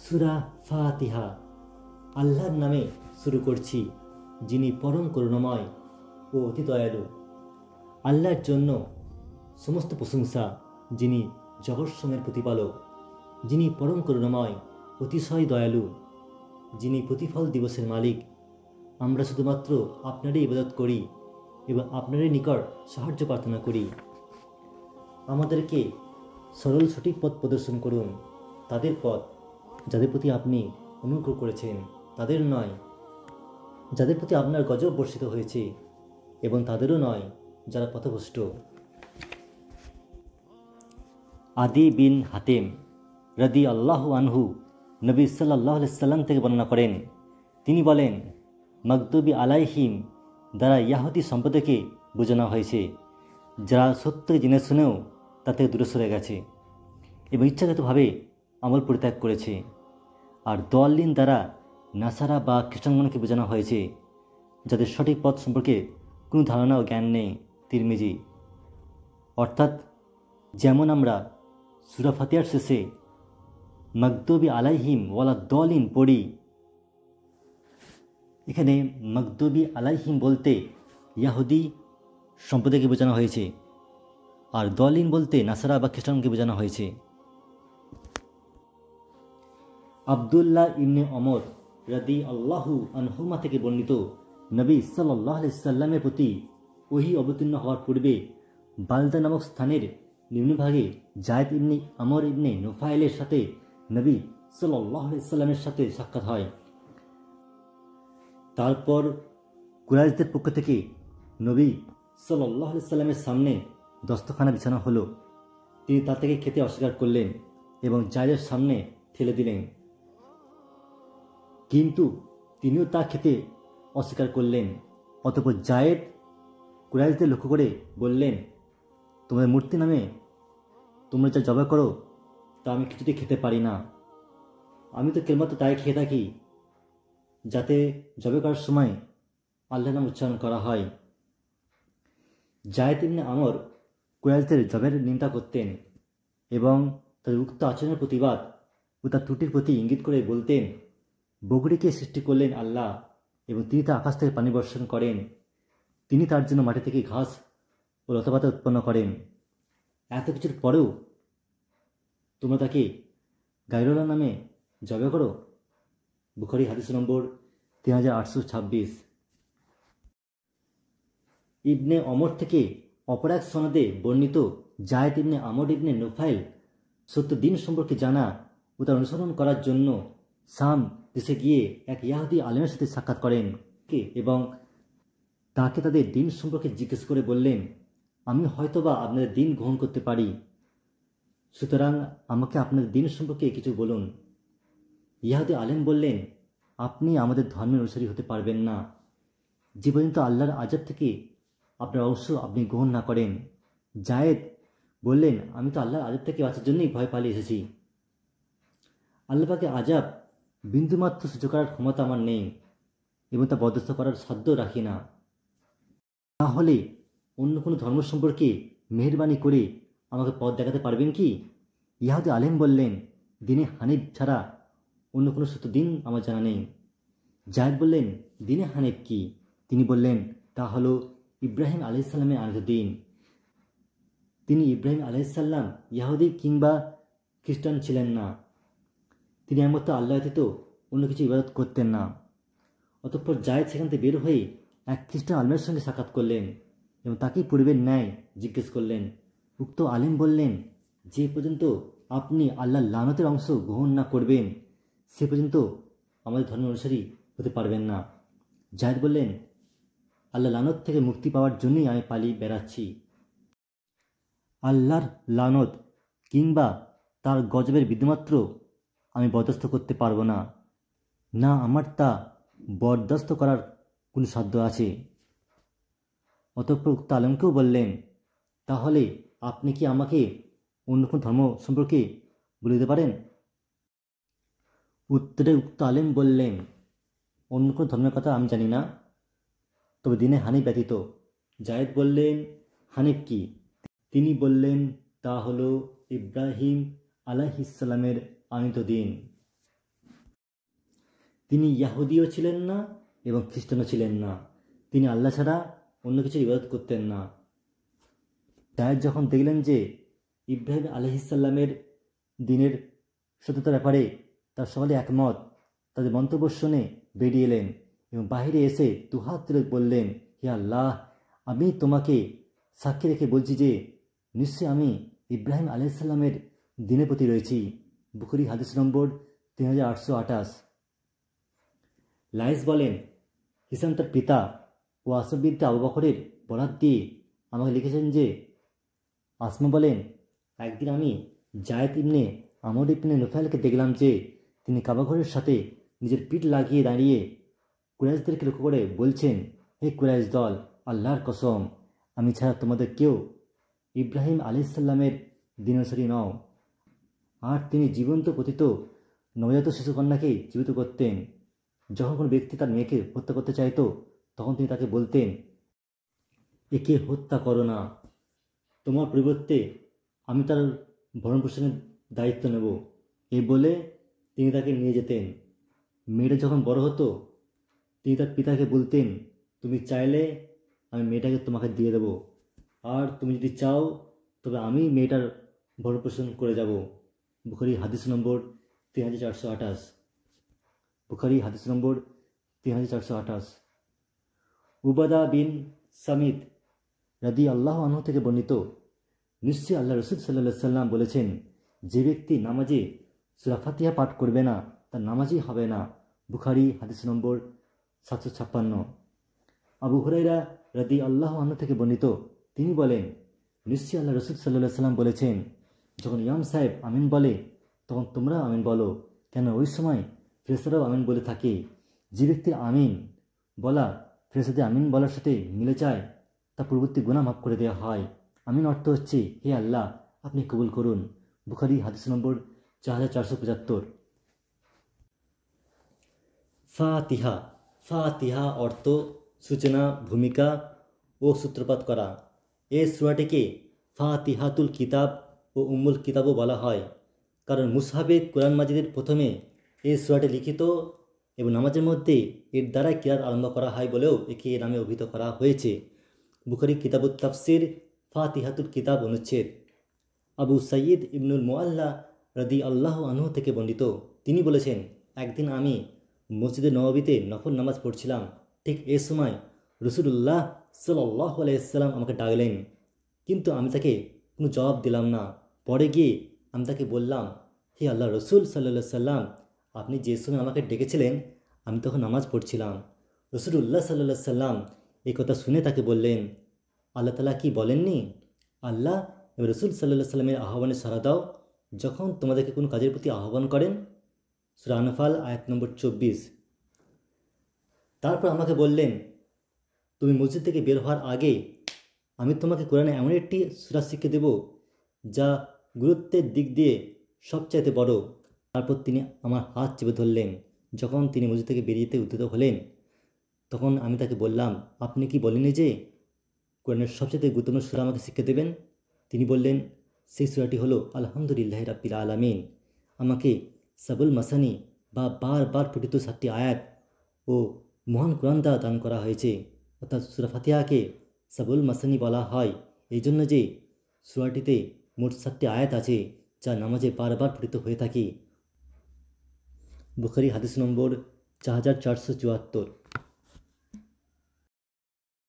সূরা ফাতিহা। আল্লাহর নামে শুরু করছি, যিনি পরম করুণাময় ও অতি দয়ালু। আল্লাহর জন্য সমস্ত প্রশংসা, যিনি জগৎসমূহের প্রতিপালক, যিনি পরম করুণাময়, অতিশয় দয়ালু, যিনি প্রতিফল দিবসের মালিক। আমরা শুধুমাত্র আপনারই ইবাদত করি এবং আপনারই নিকট সাহায্য প্রার্থনা করি। আমাদেরকে সরল সঠিক পথ প্রদর্শন করুন, তাদের পথ যাদের প্রতি আপনি অনুগ্রহ করেছেন, তাদের নয় যাদের প্রতি আপনার গজব বর্ষিত হয়েছে, এবং তাদেরও নয় যারা পথভ্রষ্ট। আদি বিন হাতেম রাদিয়াল্লাহু আনহু নবী সাল্লাল্লাহু আলাইহি সাল্লাম থেকে বর্ণনা করেন, তিনি বলেন, মাগদুবি আলাইহিম দ্বারা ইয়াহুদি সম্প্রদায়কে বোঝানো হয়েছে, যারা সত্য জেনে শুনেও তা থেকে দূরে সরে গেছে এবং ইচ্ছাগতভাবে আমল পরিত্যাগ করেছে। আর দলিন দ্বারা নাসারা বা খ্রিস্টানগণকে বোঝানো হয়েছে, যাদের সঠিক পথ সম্পর্কে কোনো ধারণা ও জ্ঞান নেই। তিরমিজি। অর্থাৎ যেমন আমরা সূরা ফাতিহার শেষে মাগদুবি আলাইহিম ওয়ালা দলিন পড়ি, এখানে মাগদুবি আলাইহিম বলতে ইয়াহুদি সম্প্রদায়কে বোঝানো হয়েছে, আর দলিন বলতে নাসারা বা খ্রিস্টানকে বোঝানো হয়েছে। আবদুল্লাহ ইবনে ওমর রাদিয়াল্লাহু আনহুমা থেকে বর্ণিত, নবী সাল্লাল্লাহু আলাইহি সাল্লামের প্রতি ওহী অবতীর্ণ হওয়ার পূর্বে বালদা নামক স্থানের নিম্নভাগে যায়েদ ইবনে আমর ইবনে নুফাইলের সাথে নবী সাল্লাল্লাহু আলাইহি সাল্লামের সাথে সাক্ষাৎ হয়। তারপর কুরাইশদের পক্ষ থেকে নবী সাল্লাল্লাহু আলাইহি সাল্লামের সামনে দস্তখানা বিছানো হলো। তিনি তা থেকে খেতে অস্বীকার করলেন এবং যায়েদের সামনে ঠেলে দিলেন, কিন্তু তিনিও তা খেতে অস্বীকার করলেন। অতঃপর যায়েদ কুরাইশদের লক্ষ্য করে বললেন, তোমাদের মূর্তি নামে তোমরা যা জবাই করো তা আমি কিছুতেই খেতে পারি না। আমি তো কেবলমাত্র তাই খেয়ে থাকি যাতে জবাই করার সময় আল্লাহর নাম উচ্চারণ করা হয়। যায়েদ ইবনে আমর কুরাইশদের জবাইয়ের নিন্দা করতেন এবং তাদের উক্ত আচরণের প্রতিবাদ ও তার ত্রুটির প্রতি ইঙ্গিত করে বলতেন, বগরিকে সৃষ্টি করলেন আল্লাহ এবং তিনি তা আকাশ থেকে পানি বর্ষণ করেন। তিনি তার জন্য মাটি থেকে ঘাস ও লতাপাতা উৎপন্ন করেন। এত কিছুর পরেও তোমরা তাকে গায়রুল্লাহ নামে জবাই করো। বুখারী হাদিস নম্বর 3826। ইবনে ওমর থেকে অপর এক সনদে বর্ণিত যায়েদ ইবনে আমর ইবনে নুফাইল সত্য দিন সম্পর্কে জানা ও তার অনুসরণ করার জন্য শাম দেশে গিয়ে এক ইয়াহুদি আলেমের সাথে সাক্ষাৎ করেন এবং তাকে তাদের দিন সম্পর্কে জিজ্ঞেস করে বললেন, আমি হয়তোবা আপনাদের দিন গ্রহণ করতে পারি, সুতরাং আমাকে আপনাদের দিন সম্পর্কে কিছু বলুন। ইয়াহুদি আলেম বললেন, আপনি আমাদের ধর্মের অনুসারী হতে পারবেন না যে পর্যন্ত আল্লাহর আযাব থেকে আপনার অংশ আপনি গ্রহণ না করেন। যায়েদ বললেন, আমি তো আল্লাহর আযাব থেকে বাঁচার জন্যই ভয় পালিয়ে এসেছি। আল্লাহ পাকের আযাব বিন্দুমাত্র সহ্য করার ক্ষমতা আমার নেই এবং তা বরদাস্ত করার সাধ্য রাখি না। তাহলে অন্য কোনো ধর্ম সম্পর্কে মেহেরবানি করে আমাকে পথ দেখাতে পারবেন কি? ইয়াহুদি আলেম বললেন, দিনে হানিফ ছাড়া অন্য কোনো সত্য দিন আমার জানা নেই। যায়েদ বললেন, দিনে হানিফ কি? তিনি বললেন, তা হলো ইব্রাহিম আলাইহিস সালামের আনিত দিন। তিনি ইব্রাহিম আলাইহিস সালাম ইয়াহুদি কিংবা খ্রিস্টান ছিলেন না। তিনি একমাত্র আল্লাহ ব্যতীত অন্য কিছু ইবাদত করতেন না। অতঃপর জায়েদ সেখান থেকে বের হয়ে এক খ্রিস্টান আলেমের সঙ্গে সাক্ষাৎ করলেন এবং তাকেই পূর্বের ন্যায় জিজ্ঞেস করলেন। উক্ত আলেম বললেন, যে পর্যন্ত আপনি আল্লাহর লানতের অংশ গ্রহণ না করবেন সে পর্যন্ত আমাদের ধর্মের অনুসারী হতে পারবেন না। জায়েদ বললেন, আল্লাহ লানত থেকে মুক্তি পাওয়ার জন্যই আমি পালিয়ে বেড়াচ্ছি। আল্লাহর লানত কিংবা তার গজবের বিন্দুমাত্র আমি বরদাস্ত করতে পারবো না, না আমার তা বরদাস্ত করার কোনো সাধ্য আছে। অতঃপর উক্ত আলেমকেও বললেন, তাহলে আপনি কি আমাকে অন্য কোনো ধর্ম সম্পর্কে বলে দিতে পারেন? উত্তরে উক্ত আলেম বললেন, অন্য কোনো ধর্মের কথা আমি জানি না, তবে দিনে হানিফ ব্যতীত। জায়েদ বললেন, হানিফ কি? তিনি বললেন, তা হলো ইব্রাহিম আলাইহিস সালামের আনিত দিন। তিনি ইয়াহুদিও ছিলেন না এবং খ্রিস্টানও ছিলেন না। তিনি আল্লাহ ছাড়া অন্য কিছুর ইবাদত করতেন না। ডায়েট যখন দেখলেন যে ইব্রাহিম আলাইহিসসালামের দিনের সত্যতার ব্যাপারে তার সকলে একমত, তাদের মন্তব্য শুনে বেরিয়ে এলেন এবং বাহিরে এসে দুহাত তুলে বললেন, হে আল্লাহ, আমি তোমাকে সাক্ষী রেখে বলছি যে নিশ্চয়ই আমি ইব্রাহিম আলাইহিসসালামের দিনের প্রতি রয়েছি। বুখারী হাদিস নম্বর 3828। লাইস বলেন, হিসাম তার পিতা ও আসবিদ্দা আবু বকরের বরাত দিয়ে আমাকে লিখেছেন যে আসমা বলেন, একদিন আমি জায়েদ ইবনে আমর ইবনে নুফাইলকে দেখলাম যে তিনি কাবাঘরের সাথে নিজের পিঠ লাগিয়ে দাঁড়িয়ে কুরাইশদেরকে লক্ষ্য করে বলছেন, হে কুরাইশ দল, আল্লাহর কসম, আমি ছাড়া তোমাদের কেউ ইব্রাহিম আলাইহিসসালামের দিনসারী নও। আর তিনি জীবন্ত পতিত নবজাত শিশুকন্যাকে জীবিত করতেন। যখন কোনো ব্যক্তি তার মেয়েকে হত্যা করতে চাইত তখন তিনি তাকে বলতেন, একে হত্যা করো না, তোমার পরিবর্তে আমি তার ভরণ পোষণের দায়িত্ব নেব। এই বলে তিনি তাকে নিয়ে যেতেন। মেয়েটা যখন বড় হতো তিনি তার পিতাকে বলতেন, তুমি চাইলে আমি মেয়েটাকে তোমাকে দিয়ে দেব, আর তুমি যদি চাও তবে আমি মেয়েটার ভরণ পোষণ করে যাব। বুখারী হাদিস নম্বর 3428। বুখারী হাদিস নম্বর 3428। উবাদা বিন সামিত রাদিয়াল্লাহু আনহু থেকে বর্ণিত, নিশ্চয়ই আল্লাহ রাসূল সাল্লাল্লাহু আলাইহি সাল্লাম বলেছেন, যে ব্যক্তি নামাজে সূরা ফাতিহা পাঠ করবে না তার নামাজই হবে না। বুখারী হাদিস নম্বর 756। আবু হুরায়রা রাদিয়াল্লাহু আনহু থেকে বর্ণিত, তিনি বলেন, নিশ্চয়ই আল্লাহ রাসূল সাল্লাল্লাহু আলাইহি সাল্লাম বলেছেন, যখন ইমাম সাহেব আমিন বলে তখন তোমরা আমিন বলো, কেন ওই সময় ফেরেশতারাও আমিন বলে থাকে। যে ব্যক্তির আমিন বলা ফেরেশতাদের আমিন বলার সাথে মিলে যায় তা পূর্ববর্তী গুনাহ মাফ করে দেওয়া হয়। আমিন অর্থ হচ্ছে, হে আল্লাহ, আপনি কবুল করুন। বুখারী হাদিস নম্বর 4475। ফাতিহা। ফাতিহা অর্থ সূচনা, ভূমিকা ও সূত্রপাত করা। এই সূরাটিকে ফাতিহাতুল কিতাব ও উম্মুল কিতাবও বলা হয়, কারণ মুসহাবে কোরআন মাজিদের প্রথমে এই সূরাটি লিখিত এবং নামাজের মধ্যে এর দ্বারাই কিরাত আরম্ভ করা হয় বলেও একে এ নামে অভিহিত করা হয়েছে। বুখারী কিতাবুত তাফসির ফাতিহাতুল কিতাব অনুচ্ছেদ। আবু সাইয়্যিদ ইবনুল মুআল্লা রাদিয়াল্লাহু আনহু থেকে বর্ণিত, তিনি বলেছেন, একদিন আমি মসজিদে নববীতে নফল নামাজ পড়ছিলাম। ঠিক এ সময় রাসূলুল্লাহ সাল্লাল্লাহু আলাইহি ওয়াসাল্লাম আমাকে ডাকলেন, কিন্তু আমি তাকে কোনো জবাব দিলাম না। পরে গিয়ে আমি তাকে বললাম, হে আল্লাহ রসুল সাল্লাল্লাহু আলাইহি সাল্লাম, আপনি যে সময় আমাকে ডেকেছিলেন আমি তখন নামাজ পড়ছিলাম। রাসূলুল্লাহ সাল্লাল্লাহু আলাইহি সাল্লাম এই কথা শুনে তাকে বললেন, আল্লাহ তাআলা কি বলেননি, আল্লাহ এবং রসুল সাল্লাল্লাহু আলাইহি সাল্লামের আহ্বানে সাড়া দাও যখন তোমাদেরকে কোনো কাজের প্রতি আহ্বান করেন। সূরা আনফাল আয়াত নম্বর 24। তারপর আমাকে বললেন, তুমি মসজিদ থেকে বের হওয়ার আগে আমি তোমাকে কোরআনে এমন একটি সূরা শিক্ষা দেব যা গুরুত্বের দিক দিয়ে সবচাইতে বড়। তারপর তিনি আমার হাত চেপে ধরলেন। যখন তিনি মসজিদ থেকে বেরিয়েতে উদ্যত হলেন তখন আমি তাকে বললাম, আপনি কি বলেননি যে কোরআনের সবচেয়ে গুরুত্বপূর্ণ সূরা আমাকে শিক্ষা দেবেন? তিনি বললেন, সেই সূরাটি হলো আলহামদুলিল্লাহি রাব্বিল আলামিন। আমাকে সাবুল মাসানি বা বারবার পঠিত 7টি আয়াত ও মহান কোরআন দ্বারা দান করা হয়েছে। অর্থাৎ সূরা ফাতিহাকে সাবুল মাসানি বলা হয় এই জন্য যে সূরাটিতে মোট 7টি আয়াত আছে যা নামাজে বারবার পঠিত হয়ে থাকে। বুখারী হাদিস নম্বর 4474।